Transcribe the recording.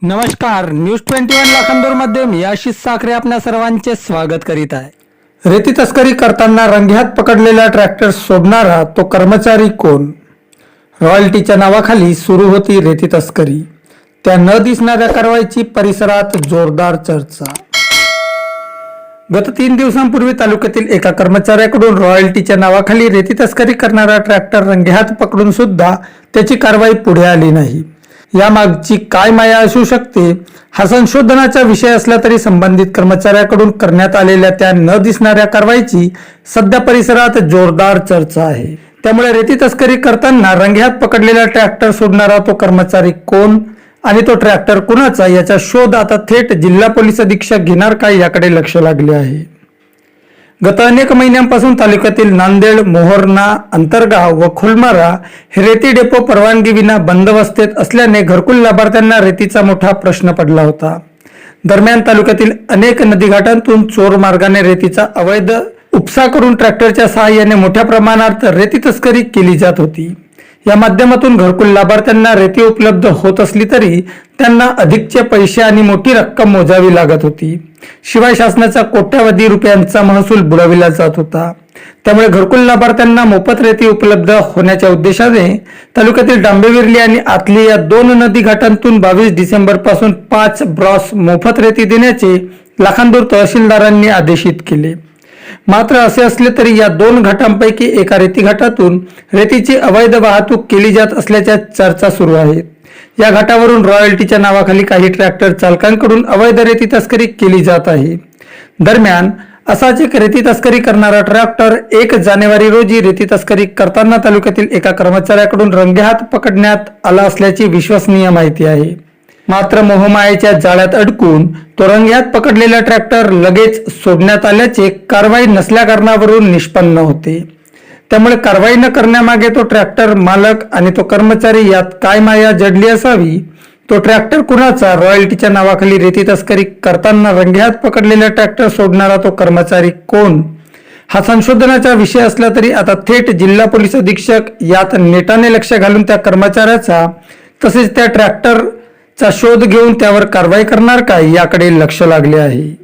नमस्कार, न्यूज 21 लाखांदूरमध्ये मी आशिष साखरे आपल्या सर्वांचे स्वागत करीत आहे। रेती तस्करी करताना रंगेहात पकडलेला ट्रॅक्टर सोडणारा तो कर्मचारी कोण? रॉयल्टीच्या नावाखाली सुरू होती रेती तस्करी। त्या न दिसणाऱ्या कारवाईची परिसरात जोरदार चर्चा। गत 3 दिवसांपूर्वी तालुक्यातील एका कर्मचाऱ्याकडून रॉयल्टीच्या नावाखाली रेती तस्करी करणारा ट्रॅक्टर रंगेहात पकडून सुद्धा त्याची कारवाई पुढे आली नाही। यामागची काय माया असू शकते हा संशोधनाचा विषय असला तरी संबंधित कर्मचाऱ्याकडून करण्यात आलेल्या त्या न दिसणाऱ्या कारवाईची सध्या परिसरात जोरदार चर्चा आहे। त्यामुळे रेती तस्करी करताना रंगेहात पकडलेला ट्रॅक्टर सोडणारा तो कर्मचारी कोण आणि तो ट्रॅक्टर कुणाचा याचा शोध आता थेट जिल्हा पोलीस अधीक्षक घेणार काय याकडे लक्ष लागले आहे। गत अनेक महिन्यांपासून तालुक्यातील नांदेड, मोहोर्ना, अंतरगाव व खुलमारा हे रेती डेपो परवानगी विना बंदोबस्तेत असल्याने घरकुल लाभार्थ्यांना रेतीचा मोठा प्रश्न पडला होता। दरम्यान तालुक्यातील अनेक नदीघाटांतून चोर मार्गाने रेतीचा अवैध उपसा करून ट्रॅक्टरच्या सहाय्याने मोठ्या प्रमाणात रेती तस्करी केली जात होती। या माध्यमातून घरकुल लाभार्थ्यांना रेती उपलब्ध होत असली तरी त्यांना अधिकचे पैसे आणि मोठी रक्कम मोजावी लागत होती। शिवाय शासनाचा कोट्यावधी रुपयांचा महसूल बुडविला जात होता। त्यामुळे घरकुल लाभार्थ्यांना मोफत रेती उपलब्ध होण्याच्या उद्देशाने तालुक्यातील डांबेविर्ली आणि आतली या 2 नदी घाटांतून 22 डिसेंबर पासून 5 ब्रॉस मोफत रेती देण्याचे लाखांदूर तहसीलदारांनी आदेशित केले। मात्र असे असले तरी या 2 घाटांपैकी एका रेती घाटातून रेतीची अवैध वाहतूक केली जात असल्याच्या चर्चा सुरू आहेत। या घाटावरून रॉयल्टीच्या नावाखाली काही ट्रॅक्टर चालकांकडून अवैध रेती तस्करी केली जात आहे। दरम्यान असाच एक रेती तस्करी करणारा ट्रॅक्टर 1 जानेवारी रोजी रेती तस्करी करताना तालुक्यातील एका कर्मचाऱ्याकडून रंगेहात पकडण्यात आला असल्याची विश्वसनीय माहिती आहे। मात्र मोहमायेच्या जाळ्यात अडकून तो रंगेहात पकडलेला ट्रॅक्टर लगेच सोडण्यात आल्याचे कारवाई नसल्या कारणावरून निष्पन्न होते। त्यामुळे कारवाई न करण्यामागे तो ट्रॅक्टर मालक आणि तो कर्मचारी यात काय माया जडली असावी? तो ट्रॅक्टर कुणाचा? रॉयल्टीच्या नावाखाली रेती तस्करी करताना रंगेहात पकडलेला ट्रॅक्टर सोडणारा तो कर्मचारी कोण? हा संशोधनाचा विषय असला तरी आता थेट जिल्हा पोलीस अधीक्षक यात नेटाने लक्ष घालून त्या कर्मचाऱ्याचा तसेच त्या ट्रॅक्टरचा शोध घेऊन त्यावर कारवाई करणार काय याकडे लक्ष लागले आहे।